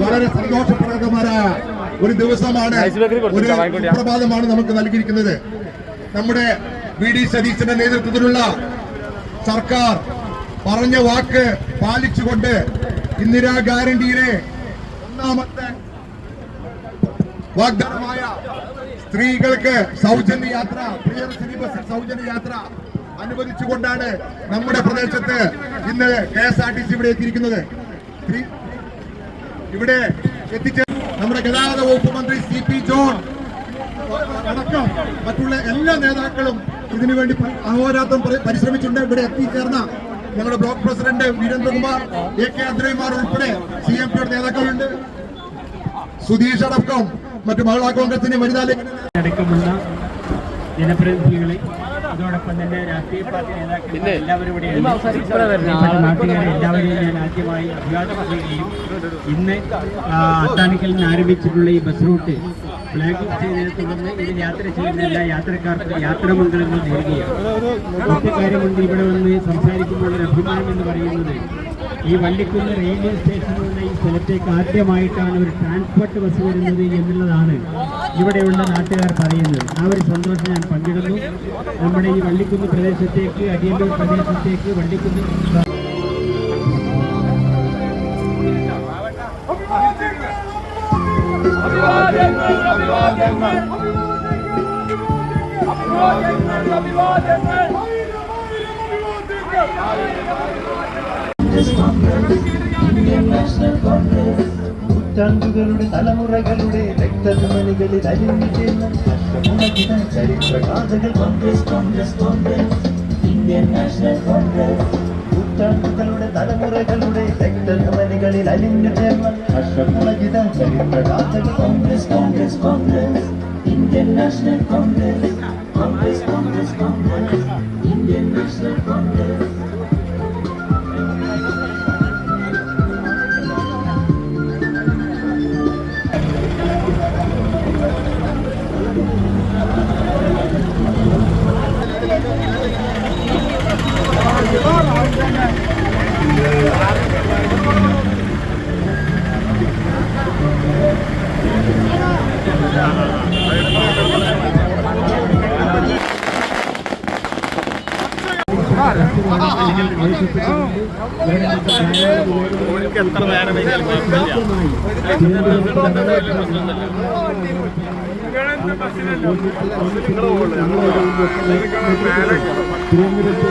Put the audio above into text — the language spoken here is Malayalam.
വളരെ സന്തോഷപ്രദമായ ഒരു ദിവസമാണ്, ഒരു സുപ്രഭാതമാണ് നമുക്ക് നൽകിയിരിക്കുന്നത്. നമ്മുടെ വി.ഡി. സതീശന്റെ നേതൃത്വത്തിലുള്ള സർക്കാർ പറഞ്ഞ വാക്ക് പാലിച്ചുകൊണ്ട് ഇന്ദിരാ ഗ്യാരണ്ടിയിലെ ഒന്നാമത്തെ വാഗ്ദാനമായ സ്ത്രീകൾക്ക് സൗജന്യ യാത്ര, പ്രിയദർശിനി ബസ്സിൽ സൗജന്യ യാത്ര അനുവദിച്ചുകൊണ്ടാണ് നമ്മുടെ പ്രദേശത്ത് ഇന്ന് KSRTC ഇവിടെ എത്തിയിരിക്കുന്നത്. ഇവിടെ എത്തിച്ചേർന്ന നമ്മുടെ ഗതാഗത വകുപ്പ് മന്ത്രി CP ജോൺ അടക്കം മറ്റുള്ള എല്ലാ നേതാക്കളും ഇതിനുവേണ്ടി അഹോരാത്രം പരിശ്രമിച്ചിട്ടുണ്ട്. ഇവിടെ എത്തിച്ചേർന്ന ഞങ്ങളുടെ ബ്ലോക്ക് പ്രസിഡന്റ് വീരേന്ദ്രകുമാർ, AK അദ്രൈമാർ ഉൾപ്പെടെ CMPയുടെ നേതാക്കളുണ്ട്. സുധീഷ് അടക്കം മറ്റു മഹിളാ കോൺഗ്രസിന്റെ വനിതാ അടക്കമുള്ള ജനപ്രതിനിധികളെ, അതോടൊപ്പം തന്നെ രാഷ്ട്രീയ പാർട്ടി നേതാക്കൾ എല്ലാവരും ഇവിടെയുണ്ട്. നാട്ടുകാരെ എല്ലാവരെയും ഞാൻ ആദ്യമായി അഭിവാദം ചെയ്യുകയും ഇന്ന് അത്താണിക്കൽ നിന്ന് ആരംഭിച്ചിട്ടുള്ള ഈ ബസ് റൂട്ട് ഫ്ലാഗ് ഓഫ് ചെയ്തതിനെ തുടർന്ന് ഇതിൽ യാത്ര ചെയ്യുന്ന എല്ലാ യാത്രക്കാർക്കും യാത്രാമംഗളങ്ങൾ നേരുകയാണ്. മറ്റു കാര്യമുണ്ട്, ഇവിടെ വന്ന് സംസാരിക്കുമ്പോൾ ഒരു അഭിമാനം എന്ന് പറയുന്നത് ഈ വള്ളിക്കുന്ന് റെയിൽവേ സ്റ്റേഷനിലുള്ള ഈ സ്ഥലത്തേക്ക് ആദ്യമായിട്ടാണ് ഒരു ട്രാൻസ്പോർട്ട് ബസ് വരുന്നത് എന്നുള്ളതാണ് ഇവിടെയുള്ള നാട്ടുകാർ പറയുന്നത്. ആ ഒരു സന്തോഷം ഞാൻ പങ്കിടുന്നു. നമ്മുടെ ഈ വള്ളിക്കുന്ന് പ്രദേശത്തേക്ക്, അടിയന്തൂർ പ്രദേശത്തേക്ക് വള്ളിക്കുന്ന് നൂറ്റാണ്ടുകളുടെ തലമുറകളുടെ രക്തധമനികളിൽ അലിഞ്ഞു ചേർന്ന ചരിത്രഗാഥകൾ. കോൺഗ്രസ് കോൺഗ്രസ് കോൺഗ്രസ് ഇന്ത്യൻ നാഷണൽ കോൺഗ്രസ്. നൂറ്റാണ്ടുകളുടെ തലമുറകളുടെ രക്തധമനികളിൽ അലിഞ്ഞു ചേർന്ന ഹർഷമുളകിത ചരിത്രഗാഥകൾ. കോൺഗ്രസ് കോൺഗ്രസ് കോൺഗ്രസ് ഇന്ത്യൻ നാഷണൽ കോൺഗ്രസ്. കോൺഗ്രസ് കോൺഗ്രസ് കോൺഗ്രസ് ഇന്ത്യൻ നാഷണൽ കോൺഗ്രസ്. തിരുവനന്തപുരത്ത്